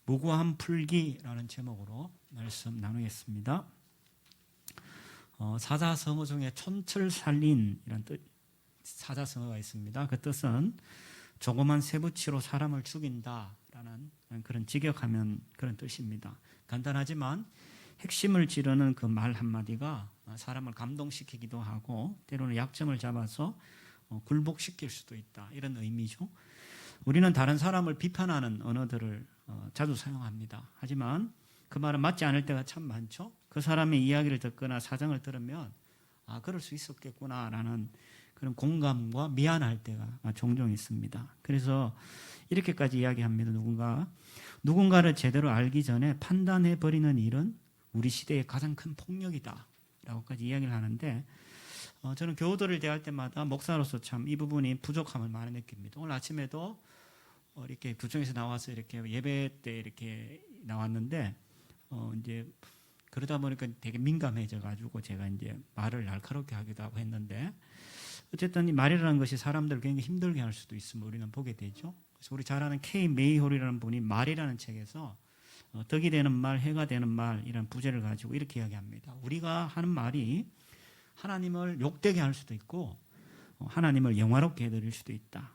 무고한 풀기라는 제목으로 말씀 나누겠습니다. 사자성어 중에 촌철살인이라는 사자성어가 있습니다. 그 뜻은 조그만 쇠붙이로 사람을 죽인다라는 그런 직역하면 그런 뜻입니다. 간단하지만 핵심을 찌르는 그 말 한마디가 사람을 감동시키기도 하고 때로는 약점을 잡아서 굴복시킬 수도 있다, 이런 의미죠. 우리는 다른 사람을 비판하는 언어들을 자주 사용합니다. 하지만 그 말은 맞지 않을 때가 참 많죠. 그 사람의 이야기를 듣거나 사정을 들으면 그럴 수 있었겠구나라는 그런 공감과 미안할 때가 종종 있습니다. 그래서 이렇게까지 이야기합니다. 누군가를 제대로 알기 전에 판단해버리는 일은 우리 시대의 가장 큰 폭력이다 라고까지 이야기를 하는데, 저는 교우들을 대할 때마다 목사로서 참 이 부분이 부족함을 많이 느낍니다. 오늘 아침에도 이렇게 구청에서 나와서 이렇게 예배 때 이렇게 나왔는데, 이제 그러다 보니까 되게 민감해져 가지고 제가 이제 말을 날카롭게 하기도 하고 했는데, 어쨌든 이 말이라는 것이 사람들을 굉장히 힘들게 할 수도 있음을 우리는 보게 되죠. 그래서 우리 잘 아는 K 메이홀이라는 분이 말이라는 책에서 덕이 되는 말, 해가 되는 말이라는 부제를 가지고 이렇게 이야기합니다. 우리가 하는 말이 하나님을 욕되게 할 수도 있고 하나님을 영화롭게 해드릴 수도 있다.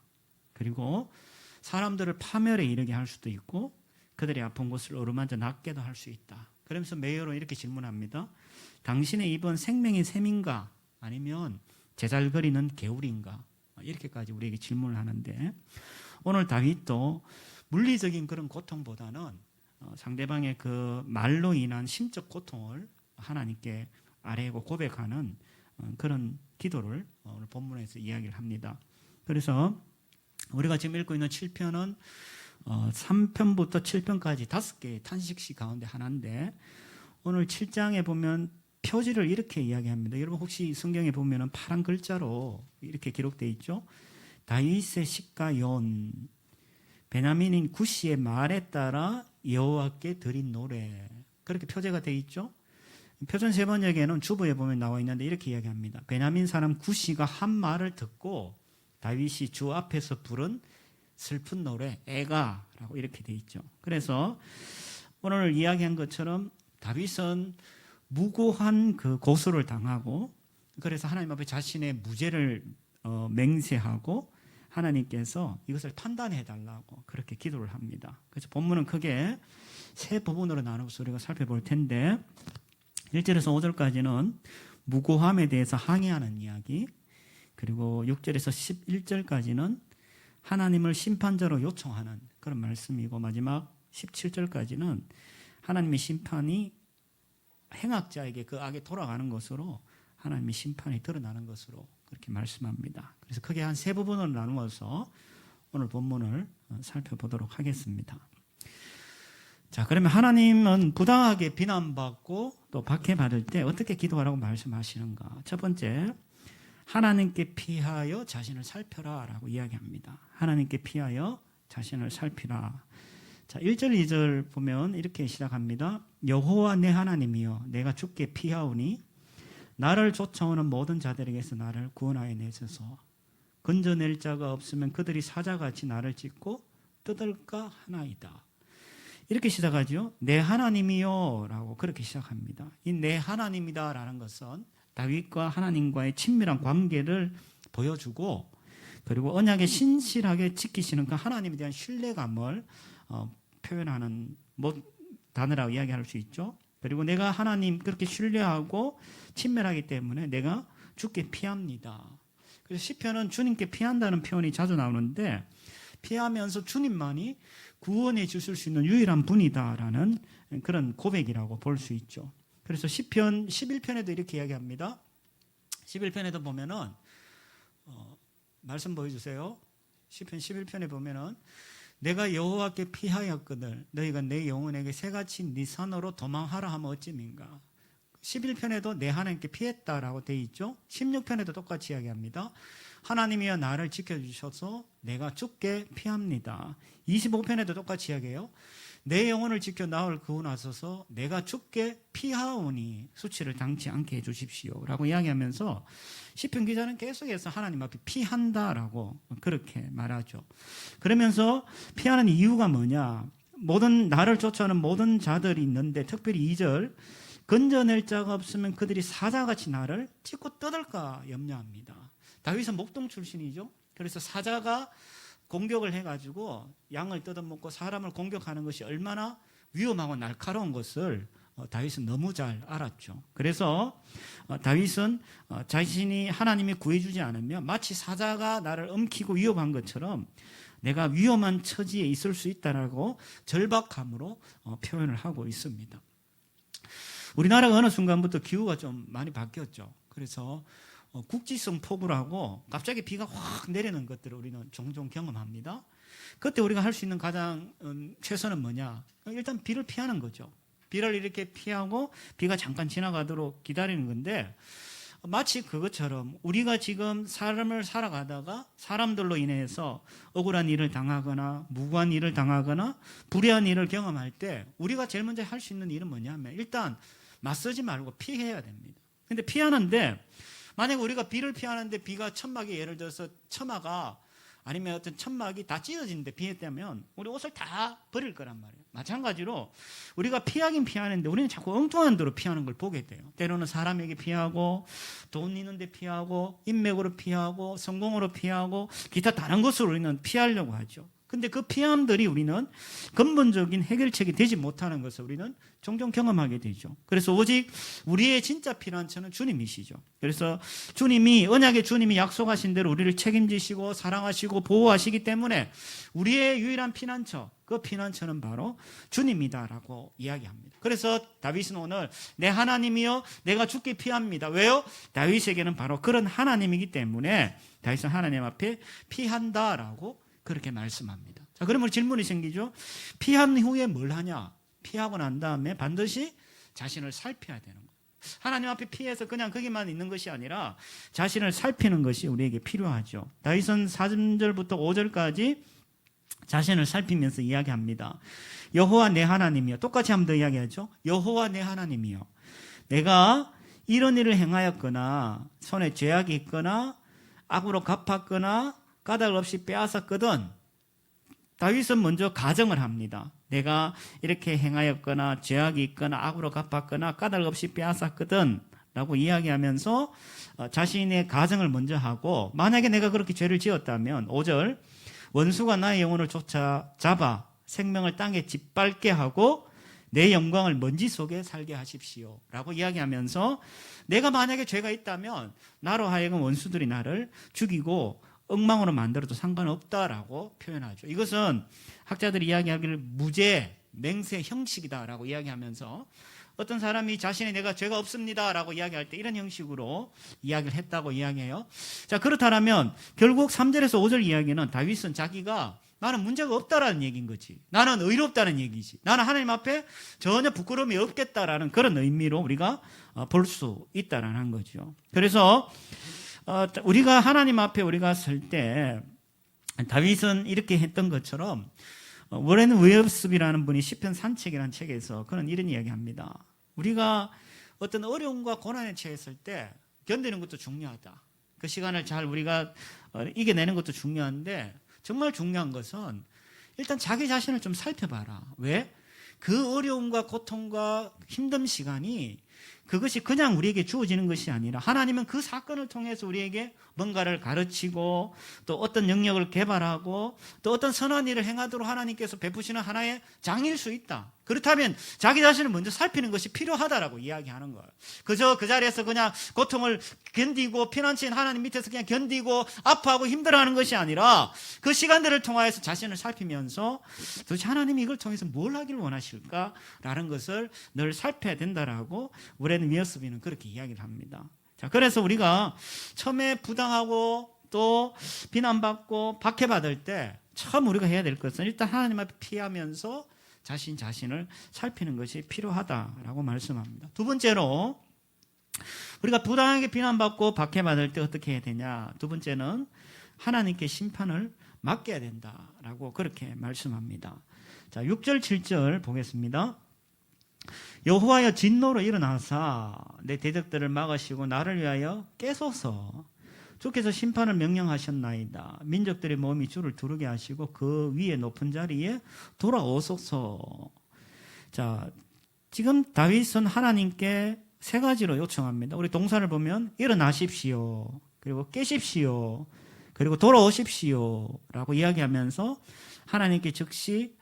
그리고 사람들을 파멸에 이르게 할 수도 있고 그들의 아픈 곳을 어루만져 낫게도 할 수 있다. 그러면서 메이어는 이렇게 질문합니다. 당신의 입은 생명의 샘인가 아니면 제잘거리는 개울인가? 이렇게까지 우리에게 질문을 하는데, 오늘 다윗도 물리적인 그런 고통보다는 상대방의 그 말로 인한 심적 고통을 하나님께 아뢰고 고백하는 그런 기도를 오늘 본문에서 이야기를 합니다. 그래서 우리가 지금 읽고 있는 7편은 3편부터 7편까지 5개의 탄식시 가운데 하나인데, 오늘 7장에 보면 표지를 이렇게 이야기합니다. 여러분 혹시 성경에 보면 파란 글자로 이렇게 기록되어 있죠. 다윗의 시가 연, 베냐민인 구시의 말에 따라 여호와께 드린 노래, 그렇게 표제가 되어 있죠. 표전 3번역에는 주부에 보면 나와 있는데 이렇게 이야기합니다. 베냐민 사람 구시가 한 말을 듣고 다윗이 주 앞에서 부른 슬픈 노래 애가라고 이렇게 되어 있죠. 그래서 오늘 이야기한 것처럼 다윗은 무고한 그 고소를 당하고, 그래서 하나님 앞에 자신의 무죄를 맹세하고 하나님께서 이것을 판단해 달라고 그렇게 기도를 합니다. 그래서 본문은 크게 세 부분으로 나누어서 우리가 살펴볼 텐데, 1절에서 5절까지는 무고함에 대해서 항의하는 이야기, 그리고 6절에서 11절까지는 하나님을 심판자로 요청하는 그런 말씀이고, 마지막 17절까지는 하나님의 심판이 행악자에게 그 악에 돌아가는 것으로 하나님의 심판이 드러나는 것으로 그렇게 말씀합니다. 그래서 크게 한 세 부분으로 나누어서 오늘 본문을 살펴보도록 하겠습니다. 자, 그러면 하나님은 부당하게 비난받고 또 박해받을 때 어떻게 기도하라고 말씀하시는가? 첫 번째, 하나님께 피하여 자신을 살펴라 라고 이야기합니다. 하나님께 피하여 자신을 살피라. 자, 1절 2절 보면 이렇게 시작합니다. 여호와 내 하나님이여 내가 주께 피하오니 나를 쫓아오는 모든 자들에게서 나를 구원하여 내소서. 건져낼 자가 없으면 그들이 사자같이 나를 찢고 뜯을까 하나이다. 이렇게 시작하죠. 내 하나님이요 라고 그렇게 시작합니다. 이 내 하나님이다 라는 것은 다윗과 하나님과의 친밀한 관계를 보여주고, 그리고 언약에 신실하게 지키시는 그 하나님에 대한 신뢰감을 표현하는 단어라고 이야기할 수 있죠. 그리고 내가 하나님 그렇게 신뢰하고 친밀하기 때문에 내가 주께 피합니다. 그래서 시편은 주님께 피한다는 표현이 자주 나오는데, 피하면서 주님만이 구원해 주실 수 있는 유일한 분이다라는 그런 고백이라고 볼 수 있죠. 그래서 시편 11편에도 이렇게 이야기합니다. 11편에도 보면은 말씀 보여주세요. 시편 11편에 보면은 내가 여호와께 피하였거늘 너희가 내 영혼에게 새같이 네 산으로 도망하라 하면 어찌민가. 11편에도 내 하나님께 피했다라고 되어 있죠. 16편에도 똑같이 이야기합니다. 하나님이여 나를 지켜주셔서 내가 주께 피합니다. 25편에도 똑같이 이야기해요. 내 영혼을 지켜 나를 구원하소서 내가 주께 피하오니 수치를 당치 않게 해주십시오 라고 이야기하면서 시편 기자는 계속해서 하나님 앞에 피한다라고 그렇게 말하죠. 그러면서 피하는 이유가 뭐냐, 나를 쫓아오는 모든 자들이 있는데 특별히 2절 건져낼 자가 없으면 그들이 사자같이 나를 찢고 뜯을까 염려합니다. 다윗은 목동 출신이죠. 그래서 사자가 공격을 해가지고 양을 뜯어먹고 사람을 공격하는 것이 얼마나 위험하고 날카로운 것을 다윗은 너무 잘 알았죠. 그래서 다윗은 자신이 하나님이 구해주지 않으면 마치 사자가 나를 엉키고 위협한 것처럼 내가 위험한 처지에 있을 수 있다라고 절박함으로 표현을 하고 있습니다. 우리나라가 어느 순간부터 기후가 좀 많이 바뀌었죠. 그래서 국지성 폭우라고 갑자기 비가 확 내리는 것들을 우리는 종종 경험합니다. 그때 우리가 할 수 있는 가장 최선은 뭐냐? 일단 비를 피하는 거죠. 비를 이렇게 피하고 비가 잠깐 지나가도록 기다리는 건데 마치 그것처럼 우리가 지금 삶을 살아가다가 사람들로 인해서 억울한 일을 당하거나 무고한 일을 당하거나 불의한 일을 경험할 때 우리가 제일 먼저 할 수 있는 일은 뭐냐면 일단 맞서지 말고 피해야 됩니다. 근데 피하는데 만약에 우리가 비를 피하는데 비가 천막이 예를 들어서 처마가 아니면 어떤 천막이 다 찢어지는데 피했다면 우리 옷을 다 버릴 거란 말이에요. 마찬가지로 우리가 피하긴 피하는데 우리는 자꾸 엉뚱한 데로 피하는 걸 보게 돼요. 때로는 사람에게 피하고 돈 있는데 피하고 인맥으로 피하고 성공으로 피하고 기타 다른 것으로 우리는 피하려고 하죠. 근데 그 피함들이 우리는 근본적인 해결책이 되지 못하는 것을 우리는 종종 경험하게 되죠. 그래서 오직 우리의 진짜 피난처는 주님이시죠. 그래서 언약의 주님이 약속하신 대로 우리를 책임지시고 사랑하시고 보호하시기 때문에 우리의 유일한 피난처, 그 피난처는 바로 주님이다라고 이야기합니다. 그래서 다윗은 오늘 내 하나님이여 내가 죽기 피합니다. 왜요? 다윗에게는 바로 그런 하나님이기 때문에 다윗은 하나님 앞에 피한다라고 그렇게 말씀합니다. 자, 그러면 질문이 생기죠. 피한 후에 뭘 하냐? 피하고 난 다음에 반드시 자신을 살펴야 되는 거예요. 하나님 앞에 피해서 그냥 거기만 있는 것이 아니라 자신을 살피는 것이 우리에게 필요하죠. 다윗은 4절부터 5절까지 자신을 살피면서 이야기합니다. 여호와 내 하나님이여. 똑같이 한 번 더 이야기하죠. 여호와 내 하나님이여. 내가 이런 일을 행하였거나 손에 죄악이 있거나 악으로 갚았거나 까닭 없이 빼앗았거든. 다윗은 먼저 가정을 합니다. 내가 이렇게 행하였거나 죄악이 있거나 악으로 갚았거나 까닭 없이 빼앗았거든 라고 이야기하면서 자신의 가정을 먼저 하고 만약에 내가 그렇게 죄를 지었다면 5절 원수가 나의 영혼을 쫓아잡아 생명을 땅에 짓밟게 하고 내 영광을 먼지 속에 살게 하십시오 라고 이야기하면서 내가 만약에 죄가 있다면 나로 하여금 원수들이 나를 죽이고 엉망으로 만들어도 상관없다라고 표현하죠. 이것은 학자들이 이야기하기를 무죄, 맹세 형식이다라고 이야기하면서 어떤 사람이 자신이 내가 죄가 없습니다라고 이야기할 때 이런 형식으로 이야기를 했다고 이야기해요. 자, 그렇다면 결국 3절에서 5절 이야기는 다윗은 자기가 나는 문제가 없다라는 얘기인 거지. 나는 의롭다는 얘기지. 나는 하나님 앞에 전혀 부끄러움이 없겠다라는 그런 의미로 우리가 볼 수 있다라는 거죠. 그래서 우리가 하나님 앞에 우리가 설 때 다윗은 이렇게 했던 것처럼 워렌 웨어스비라는 분이 시편 산책이라는 책에서 그는 이런 이야기합니다. 우리가 어떤 어려움과 고난에 처했을 때 견디는 것도 중요하다. 그 시간을 잘 우리가 이겨내는 것도 중요한데 정말 중요한 것은 일단 자기 자신을 좀 살펴봐라. 왜? 그 어려움과 고통과 힘든 시간이 그것이 그냥 우리에게 주어지는 것이 아니라 하나님은 그 사건을 통해서 우리에게 뭔가를 가르치고 또 어떤 영역을 개발하고 또 어떤 선한 일을 행하도록 하나님께서 베푸시는 하나의 장일 수 있다. 그렇다면 자기 자신을 먼저 살피는 것이 필요하다라고 이야기하는 거예요. 그저 그 자리에서 그냥 고통을 견디고 피난처인 하나님 밑에서 그냥 견디고 아파하고 힘들어하는 것이 아니라 그 시간들을 통하여서 자신을 살피면서 도대체 하나님이 이걸 통해서 뭘 하기를 원하실까라는 것을 늘 살펴야 된다라고 워렌 웨어스비는 그렇게 이야기를 합니다. 자, 그래서 우리가 처음에 부당하고 또 비난받고 박해받을 때 처음 우리가 해야 될 것은 일단 하나님 앞에 피하면서 자신을 살피는 것이 필요하다라고 말씀합니다. 두 번째로 우리가 부당하게 비난받고 박해받을 때 어떻게 해야 되냐? 두 번째는 하나님께 심판을 맡겨야 된다라고 그렇게 말씀합니다. 자, 6절 7절 보겠습니다. 여호와여 진노로 일어나사 내 대적들을 막으시고 나를 위하여 깨소서 주께서 심판을 명령하셨나이다. 민족들의 몸이 주를 두르게 하시고 그 위에 높은 자리에 돌아오소서. 자, 지금 다윗은 하나님께 세 가지로 요청합니다. 우리 동사를 보면 일어나십시오, 그리고 깨십시오, 그리고 돌아오십시오 라고 이야기하면서 하나님께 즉시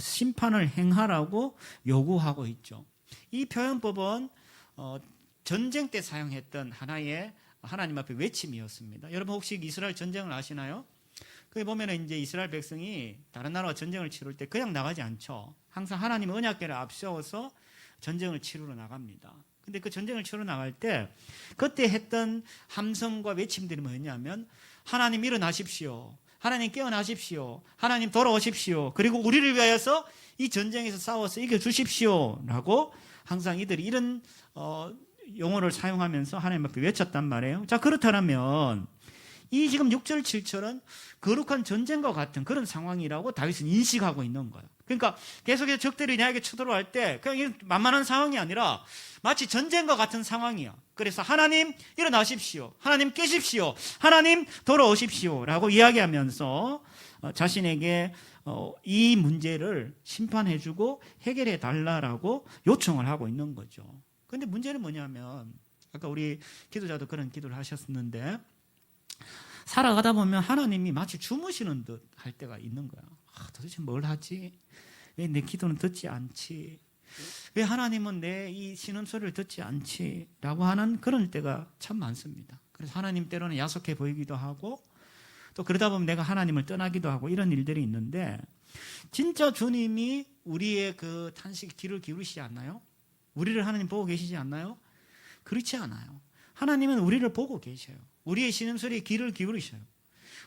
심판을 행하라고 요구하고 있죠. 이 표현법은 전쟁 때 사용했던 하나의 하나님 앞에 외침이었습니다. 여러분 혹시 이스라엘 전쟁을 아시나요? 거기 보면 이제 이스라엘 백성이 다른 나라와 전쟁을 치를 때 그냥 나가지 않죠. 항상 하나님의 언약궤를 앞세워서 전쟁을 치르러 나갑니다. 근데 그 전쟁을 치러 나갈 때 그때 했던 함성과 외침들이 뭐였냐면 하나님 일어나십시오, 하나님 깨어나십시오, 하나님 돌아오십시오, 그리고 우리를 위하여서 이 전쟁에서 싸워서 이겨주십시오 라고 항상 이들이 이런 용어를 사용하면서 하나님 앞에 외쳤단 말이에요. 자, 그렇다면 이 지금 6절 7절은 거룩한 전쟁과 같은 그런 상황이라고 다윗은 인식하고 있는 거예요. 그러니까 계속해서 적들이 나에게 쳐들어갈 때 그냥 만만한 상황이 아니라 마치 전쟁과 같은 상황이야. 그래서 하나님 일어나십시오, 하나님 깨십시오, 하나님 돌아오십시오 라고 이야기하면서 자신에게 이 문제를 심판해주고 해결해 달라라고 요청을 하고 있는 거죠. 그런데 문제는 뭐냐면 아까 우리 기도자도 그런 기도를 하셨는데 살아가다 보면 하나님이 마치 주무시는 듯 할 때가 있는 거야. 도대체 뭘 하지? 왜 내 기도는 듣지 않지? 왜 하나님은 내 이 신음소리를 듣지 않지? 라고 하는 그런 때가 참 많습니다. 그래서 하나님 때로는 야속해 보이기도 하고 또 그러다 보면 내가 하나님을 떠나기도 하고 이런 일들이 있는데 진짜 주님이 우리의 그 탄식 귀를 기울이시지 않나요? 우리를 하나님 보고 계시지 않나요? 그렇지 않아요. 하나님은 우리를 보고 계셔요. 우리의 신음소리에 귀를 기울이셔요.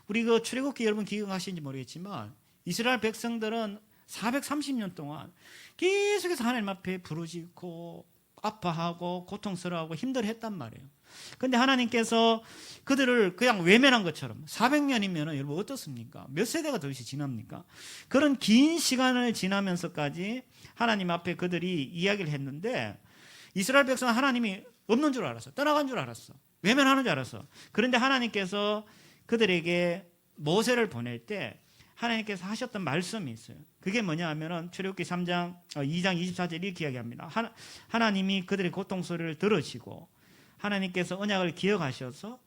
우리 그 출애굽기 여러분 기억하시는지 모르겠지만 이스라엘 백성들은 430년 동안 계속해서 하나님 앞에 부르짖고 아파하고 고통스러워하고 힘들어했단 말이에요. 그런데 하나님께서 그들을 그냥 외면한 것처럼 400년이면 여러분 어떻습니까? 몇 세대가 더 지납니까? 그런 긴 시간을 지나면서까지 하나님 앞에 그들이 이야기를 했는데 이스라엘 백성은 하나님이 없는 줄 알았어. 떠나간 줄 알았어. 외면하는 줄 알았어. 그런데 하나님께서 그들에게 모세를 보낼 때 하나님께서 하셨던 말씀이 있어요. 그게 뭐냐 하면은 출애굽기 2장 24절 이렇게 이야기합니다. 하나님이 그들의 고통 소리를 들으시고 하나님께서 언약을 기억하셔서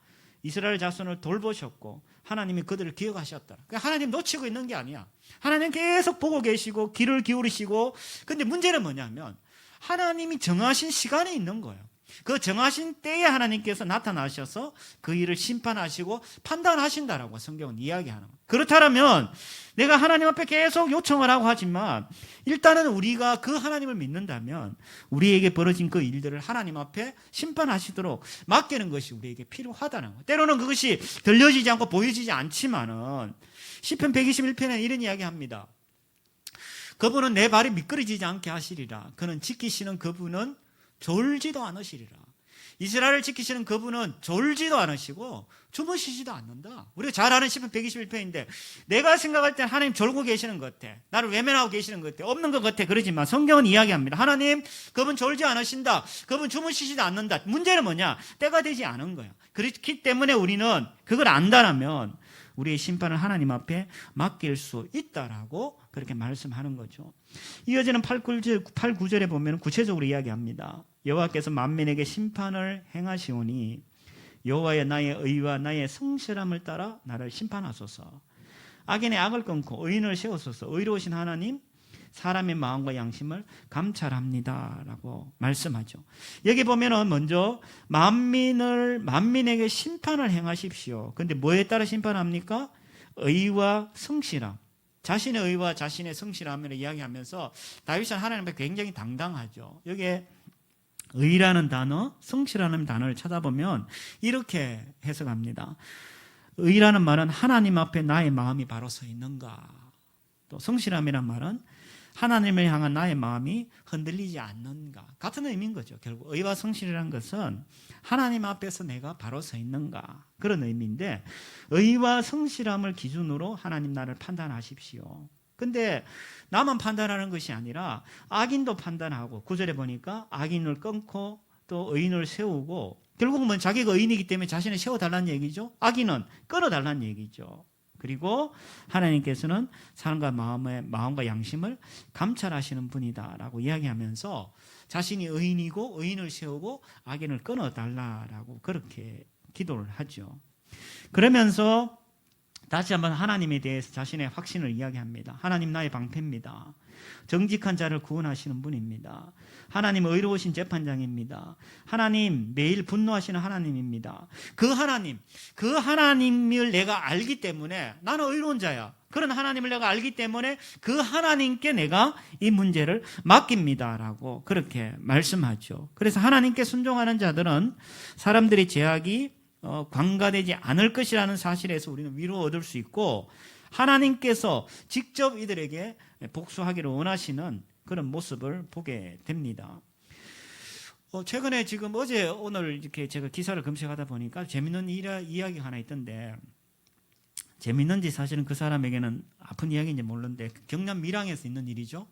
이스라엘 자손을 돌보셨고 하나님이 그들을 기억하셨다. 하나님 놓치고 있는 게 아니야. 하나님 계속 보고 계시고 귀를 기울이시고, 근데 문제는 뭐냐면 하나님이 정하신 시간이 있는 거예요. 그 정하신 때에 하나님께서 나타나셔서 그 일을 심판하시고 판단하신다라고 성경은 이야기하는 거예요. 그렇다면 내가 하나님 앞에 계속 요청을 하고 하지만 일단은 우리가 그 하나님을 믿는다면 우리에게 벌어진 그 일들을 하나님 앞에 심판하시도록 맡기는 것이 우리에게 필요하다는 거예요. 때로는 그것이 들려지지 않고 보여지지 않지만은 시편 121편에 이런 이야기합니다. 그분은 내 발이 미끄러지지 않게 하시리라. 그는 지키시는 그분은 졸지도 않으시리라. 이스라엘을 지키시는 그분은 졸지도 않으시고 주무시지도 않는다. 우리가 잘 아는 시편 121편인데 내가 생각할 때 하나님 졸고 계시는 것 같아. 나를 외면하고 계시는 것 같아. 없는 것 같아. 그러지만 성경은 이야기합니다. 하나님 그분 졸지 않으신다. 그분 주무시지도 않는다. 문제는 뭐냐? 때가 되지 않은 거야. 그렇기 때문에 우리는 그걸 안다라면 우리의 심판을 하나님 앞에 맡길 수 있다라고 그렇게 말씀하는 거죠. 이어지는 8, 9절에 보면 구체적으로 이야기합니다. 여호와께서 만민에게 심판을 행하시오니 여호와여 나의 의와 나의 성실함을 따라 나를 심판하소서. 악인의 악을 끊고 의인을 세우소서. 의로우신 하나님 사람의 마음과 양심을 감찰합니다 라고 말씀하죠. 여기 보면은 먼저 만민에게 심판을 행하십시오. 그런데 뭐에 따라 심판합니까? 의와 성실함. 자신의 의와 자신의 성실함을 이야기하면서 다윗은 하나님 앞에 굉장히 당당하죠. 여기에 의라는 단어, 성실하는 단어를 찾아보면 이렇게 해석합니다. 의라는 말은 하나님 앞에 나의 마음이 바로 서 있는가. 또 성실함이란 말은 하나님을 향한 나의 마음이 흔들리지 않는가. 같은 의미인 거죠. 결국 의와 성실이라는 것은 하나님 앞에서 내가 바로 서 있는가. 그런 의미인데 의와 성실함을 기준으로 하나님 나를 판단하십시오. 근데 나만 판단하는 것이 아니라 악인도 판단하고 9절에 보니까 악인을 끊고 또 의인을 세우고 결국은 자기가 의인이기 때문에 자신을 세워달라는 얘기죠. 악인은 끊어달라는 얘기죠. 그리고 하나님께서는 사람과 마음과 양심을 감찰하시는 분이다라고 이야기하면서 자신이 의인이고 의인을 세우고 악인을 끊어달라라고 그렇게 기도를 하죠. 그러면서 다시 한번 하나님에 대해서 자신의 확신을 이야기합니다. 하나님 나의 방패입니다. 정직한 자를 구원하시는 분입니다. 하나님 의로우신 재판장입니다. 하나님 매일 분노하시는 하나님입니다. 그 하나님을 내가 알기 때문에 나는 의로운 자야. 그런 하나님을 내가 알기 때문에 그 하나님께 내가 이 문제를 맡깁니다라고 그렇게 말씀하죠. 그래서 하나님께 순종하는 자들은 사람들의 제약이 관가되지 않을 것이라는 사실에서 우리는 위로 얻을 수 있고 하나님께서 직접 이들에게 복수하기를 원하시는 그런 모습을 보게 됩니다. 최근에 지금 어제 오늘 이렇게 제가 기사를 검색하다 보니까 재밌는 이야기가 하나 있던데 재밌는지 사실은 그 사람에게는 아픈 이야기인지 모르는데 경남 밀양에서 있는 일이죠.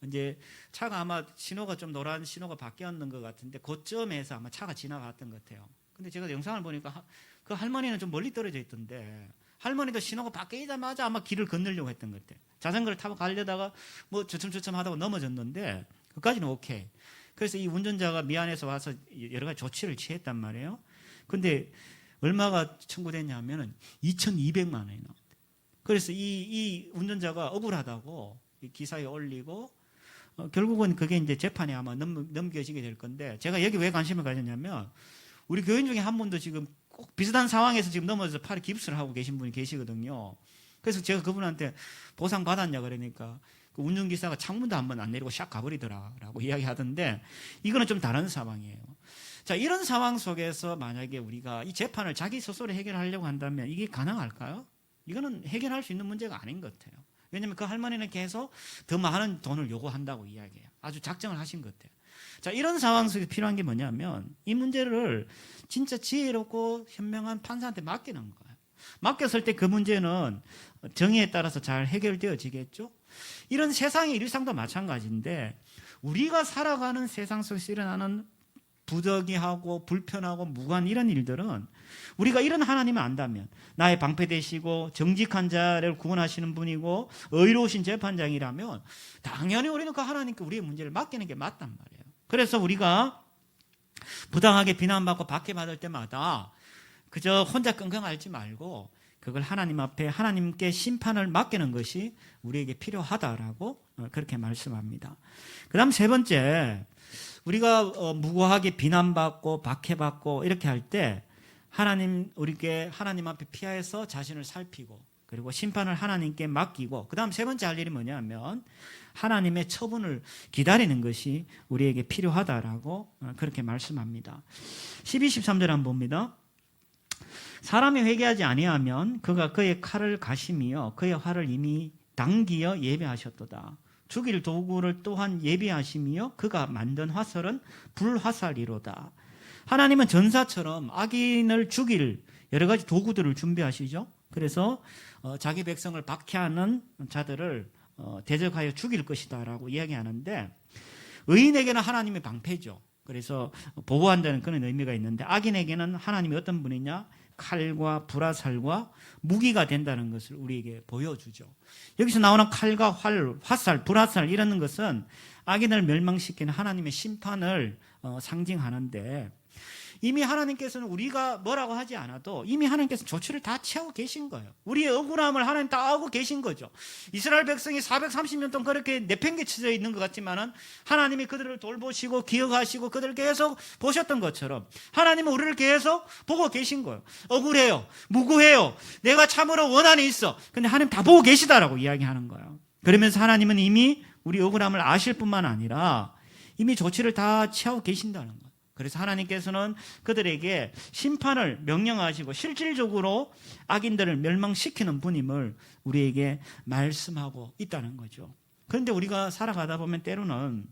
이제 차가 아마 신호가 좀 노란 신호가 바뀌었는 것 같은데 그쯤에서 아마 차가 지나갔던 것 같아요. 근데 제가 영상을 보니까 그 할머니는 좀 멀리 떨어져 있던데 할머니도 신호가 바뀌자마자 아마 길을 건너려고 했던 것 같아요. 자전거를 타고 가려다가 뭐 저첨저첨 하다가 넘어졌는데 그까지는 오케이. 그래서 이 운전자가 미안해서 와서 여러 가지 조치를 취했단 말이에요. 근데 얼마가 청구됐냐면은 2,200만 원이 나왔대요. 그래서 이 운전자가 억울하다고 기사에 올리고 결국은 그게 이제 재판에 아마 넘겨지게 될 건데 제가 여기 왜 관심을 가졌냐면 우리 교인 중에 한 분도 지금 꼭 비슷한 상황에서 지금 넘어져서 팔에 깁스를 하고 계신 분이 계시거든요. 그래서 제가 그분한테 보상 받았냐 그러니까 그 운전기사가 창문도 한번 안 내리고 샥 가버리더라라고 이야기하던데 이거는 좀 다른 상황이에요. 자, 이런 상황 속에서 만약에 우리가 이 재판을 자기 스스로 해결하려고 한다면 이게 가능할까요? 이거는 해결할 수 있는 문제가 아닌 것 같아요. 왜냐하면 그 할머니는 계속 더 많은 돈을 요구한다고 이야기해요. 아주 작정을 하신 것 같아요. 자, 이런 상황 속에 필요한 게 뭐냐면 이 문제를 진짜 지혜롭고 현명한 판사한테 맡기는 거예요. 맡겼을 때 그 문제는 정의에 따라서 잘 해결되어지겠죠. 이런 세상의 일상도 마찬가지인데 우리가 살아가는 세상 속에서 일어나는 부득이하고 불편하고 무관 이런 일들은 우리가 이런 하나님을 안다면 나의 방패 되시고 정직한 자를 구원하시는 분이고 의로우신 재판장이라면 당연히 우리는 그 하나님께 우리의 문제를 맡기는 게 맞단 말이에요. 그래서 우리가 부당하게 비난받고 박해받을 때마다 그저 혼자 끙끙 앓지 말고 그걸 하나님 앞에 하나님께 심판을 맡기는 것이 우리에게 필요하다라고 그렇게 말씀합니다. 그 다음 세 번째, 우리가 무고하게 비난받고 박해받고 이렇게 할 때 우리께 하나님 앞에 피하여서 자신을 살피고 그리고 심판을 하나님께 맡기고 그 다음 세 번째 할 일이 뭐냐면 하나님의 처분을 기다리는 것이 우리에게 필요하다라고 그렇게 말씀합니다. 12, 13절 한번 봅니다. 사람이 회개하지 아니하면 그가 그의 칼을 가심이여 그의 활을 이미 당기어 예배하셨도다. 죽일 도구를 또한 예비하심이요 그가 만든 화살은 불화살이로다. 하나님은 전사처럼 악인을 죽일 여러 가지 도구들을 준비하시죠. 그래서 자기 백성을 박해하는 자들을 대적하여 죽일 것이다 라고 이야기하는데 의인에게는 하나님의 방패죠. 그래서 보호한다는 그런 의미가 있는데 악인에게는 하나님이 어떤 분이냐? 칼과 불화살과 무기가 된다는 것을 우리에게 보여주죠. 여기서 나오는 칼과 활, 화살, 불화살 이런 것은 악인을 멸망시키는 하나님의 심판을 상징하는데 이미 하나님께서는 우리가 뭐라고 하지 않아도 이미 하나님께서 조치를 다 취하고 계신 거예요. 우리의 억울함을 하나님 다 알고 계신 거죠. 이스라엘 백성이 430년 동안 그렇게 내팽개쳐져 있는 것 같지만은 하나님이 그들을 돌보시고 기억하시고 그들을 계속 보셨던 것처럼 하나님은 우리를 계속 보고 계신 거예요. 억울해요. 무고해요. 내가 참으로 원한이 있어. 근데 하나님 다 보고 계시다라고 이야기하는 거예요. 그러면서 하나님은 이미 우리 억울함을 아실 뿐만 아니라 이미 조치를 다 취하고 계신다는 거예요. 그래서 하나님께서는 그들에게 심판을 명령하시고 실질적으로 악인들을 멸망시키는 분임을 우리에게 말씀하고 있다는 거죠. 그런데 우리가 살아가다 보면 때로는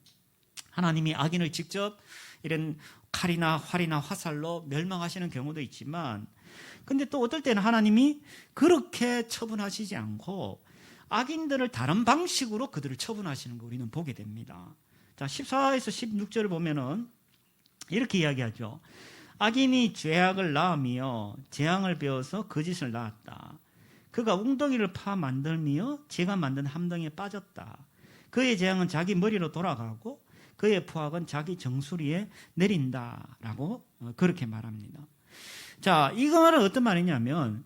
하나님이 악인을 직접 이런 칼이나 활이나 화살로 멸망하시는 경우도 있지만 근데 또 어떨 때는 하나님이 그렇게 처분하시지 않고 악인들을 다른 방식으로 그들을 처분하시는 거 우리는 보게 됩니다. 자, 14에서 16절을 보면은 이렇게 이야기하죠. 악인이 죄악을 낳으며 재앙을 배워서 거짓을 낳았다. 그가 웅덩이를 파 만들며 제가 만든 함정에 빠졌다. 그의 재앙은 자기 머리로 돌아가고 그의 포악은 자기 정수리에 내린다라고 그렇게 말합니다. 자, 이거 말은 어떤 말이냐면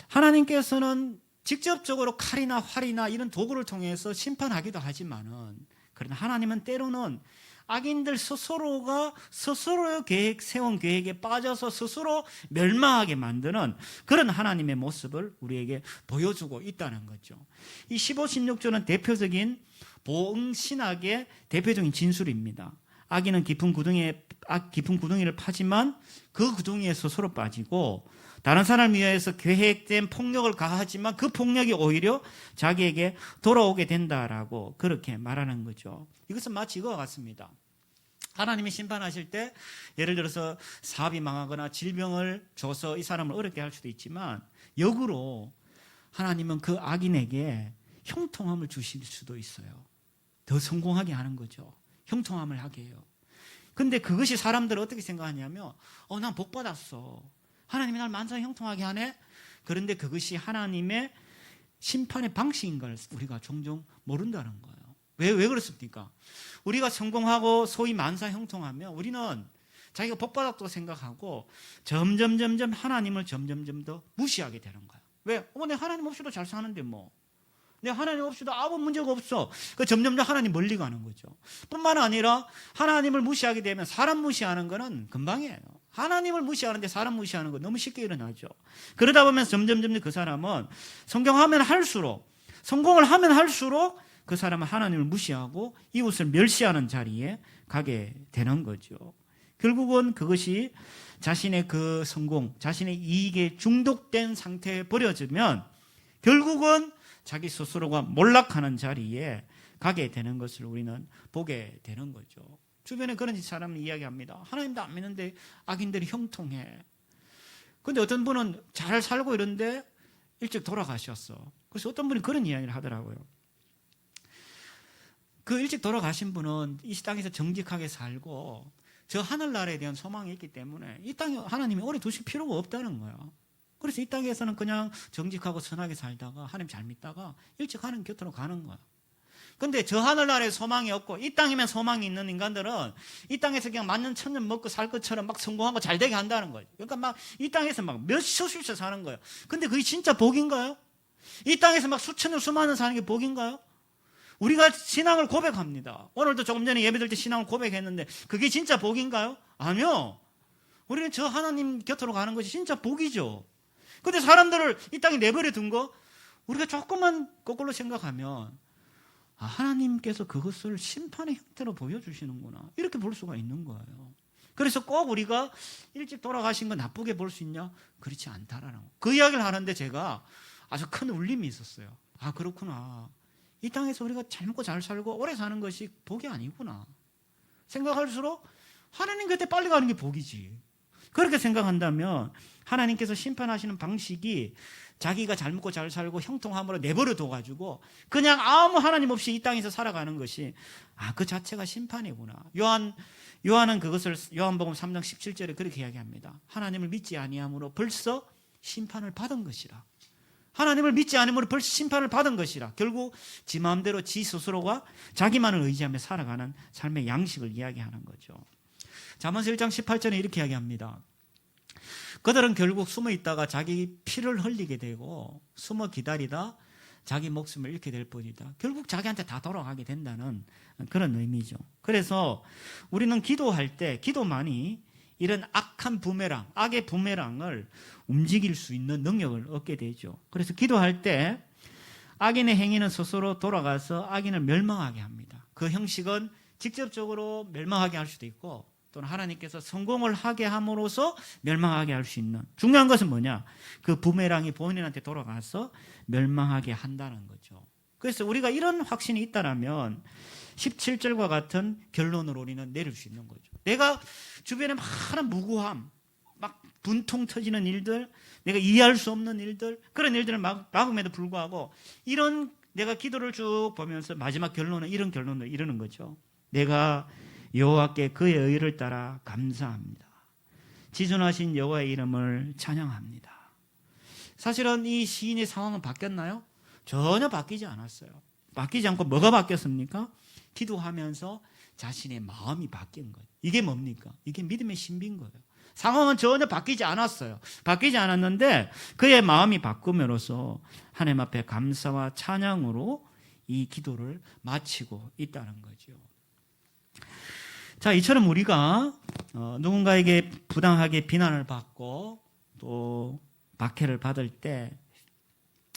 하나님께서는 직접적으로 칼이나 활이나 이런 도구를 통해서 심판하기도 하지만은 그러나 하나님은 때로는 악인들 스스로가 스스로의 세운 계획에 빠져서 스스로 멸망하게 만드는 그런 하나님의 모습을 우리에게 보여주고 있다는 거죠. 이 15, 16조는 대표적인 보응신학의 대표적인 진술입니다. 악인은 깊은 구덩이를 파지만 그 구덩이에 스스로 빠지고 다른 사람을 위해서 계획된 폭력을 가하지만 그 폭력이 오히려 자기에게 돌아오게 된다라고 그렇게 말하는 거죠. 이것은 마치 이거와 같습니다. 하나님이 심판하실 때 예를 들어서 사업이 망하거나 질병을 줘서 이 사람을 어렵게 할 수도 있지만 역으로 하나님은 그 악인에게 형통함을 주실 수도 있어요. 더 성공하게 하는 거죠. 형통함을 하게 해요. 근데 그것이 사람들은 어떻게 생각하냐면 난 복 받았어. 하나님이 날 만사 형통하게 하네. 그런데 그것이 하나님의 심판의 방식인 걸 우리가 종종 모른다는 거예요. 왜 그렇습니까? 우리가 성공하고 소위 만사 형통하면 우리는 자기가 복 받았다고 생각하고 점점 하나님을 점점 더 무시하게 되는 거예요. 왜? 내 하나님 없이도 잘 사는데 뭐. 내 하나님 없이도 아무 문제가 없어. 점점 하나님 멀리 가는 거죠. 뿐만 아니라 하나님을 무시하게 되면 사람 무시하는 거는 금방이에요. 하나님을 무시하는데 사람 무시하는 거 너무 쉽게 일어나죠. 그러다 보면 점점 그 사람은 성공을 하면 할수록 그 사람은 하나님을 무시하고 이웃을 멸시하는 자리에 가게 되는 거죠. 결국은 그것이 자신의 그 성공, 자신의 이익에 중독된 상태에 버려지면 결국은 자기 스스로가 몰락하는 자리에 가게 되는 것을 우리는 보게 되는 거죠. 주변에 그런 사람을 이야기합니다. 하나님도 안 믿는데 악인들이 형통해. 근데 어떤 분은 잘 살고 이런데 일찍 돌아가셨어. 그래서 어떤 분이 그런 이야기를 하더라고요. 그 일찍 돌아가신 분은 이 땅에서 정직하게 살고 저 하늘나라에 대한 소망이 있기 때문에 이 땅에 하나님이 오래 두실 필요가 없다는 거예요. 그래서 이 땅에서는 그냥 정직하고 선하게 살다가 하나님 잘 믿다가 일찍 하나님 곁으로 가는 거야. 근데 저 하늘나라에 소망이 없고 이 땅이면 소망이 있는 인간들은 이 땅에서 그냥 만년 천년 먹고 살 것처럼 막 성공하고 잘 되게 한다는 거예요. 그러니까 막 이 땅에서 막 몇 수십세 사는 거예요. 근데 그게 진짜 복인가요? 이 땅에서 막 수천 년 수만 년 사는 게 복인가요? 우리가 신앙을 고백합니다. 오늘도 조금 전에 예배드릴 때 신앙을 고백했는데 그게 진짜 복인가요? 아니요. 우리는 저 하나님 곁으로 가는 것이 진짜 복이죠. 근데 사람들을 이 땅에 내버려 둔 거 우리가 조금만 거꾸로 생각하면 하나님께서 그것을 심판의 형태로 보여주시는구나 이렇게 볼 수가 있는 거예요. 그래서 꼭 우리가 일찍 돌아가신 거 나쁘게 볼 수 있냐? 그렇지 않다라는 거. 그 이야기를 하는데 제가 아주 큰 울림이 있었어요. 그렇구나. 이 땅에서 우리가 잘 먹고 잘 살고 오래 사는 것이 복이 아니구나 생각할수록 하나님 곁에 빨리 가는 게 복이지. 그렇게 생각한다면 하나님께서 심판하시는 방식이 자기가 잘 먹고 잘 살고 형통함으로 내버려 둬가지고 그냥 아무 하나님 없이 이 땅에서 살아가는 것이 그 자체가 심판이구나. 요한은 그것을 요한복음 3장 17절에 그렇게 이야기합니다. 하나님을 믿지 아니함으로 벌써 심판을 받은 것이라. 하나님을 믿지 않음으로 벌써 심판을 받은 것이라. 결국 지 마음대로 지 스스로가 자기만을 의지하며 살아가는 삶의 양식을 이야기하는 거죠. 잠언서 1장 18절에 이렇게 이야기합니다. 그들은 결국 숨어 있다가 자기 피를 흘리게 되고 숨어 기다리다 자기 목숨을 잃게 될 뿐이다. 결국 자기한테 다 돌아가게 된다는 그런 의미죠. 그래서 우리는 기도할 때 기도만이 이런 악한 부메랑, 악의 부메랑을 움직일 수 있는 능력을 얻게 되죠. 그래서 기도할 때 악인의 행위는 스스로 돌아가서 악인을 멸망하게 합니다. 그 형식은 직접적으로 멸망하게 할 수도 있고 또는 하나님께서 성공을 하게 함으로써 멸망하게 할 수 있는 중요한 것은 뭐냐? 그 부메랑이 본인한테 돌아가서 멸망하게 한다는 거죠. 그래서 우리가 이런 확신이 있다면 17절과 같은 결론으로 우리는 내릴 수 있는 거죠. 내가 주변에 많은 무고함, 막 분통 터지는 일들, 내가 이해할 수 없는 일들, 그런 일들을 막음에도 불구하고 이런 내가 기도를 쭉 보면서 마지막 결론은 이런 결론을 이루는 거죠. 내가 여호와께 그의 의를 따라 감사합니다. 지존하신 여호와의 이름을 찬양합니다. 사실은 이 시인의 상황은 바뀌었나요? 전혀 바뀌지 않았어요. 바뀌지 않고 뭐가 바뀌었습니까? 기도하면서 자신의 마음이 바뀐 거예요. 이게 뭡니까? 이게 믿음의 신비인 거예요. 상황은 전혀 바뀌지 않았어요. 바뀌지 않았는데 그의 마음이 바꿈으로써 하나님 앞에 감사와 찬양으로 이 기도를 마치고 있다는 거죠. 자, 이처럼 우리가 누군가에게 부당하게 비난을 받고 또 박해를 받을 때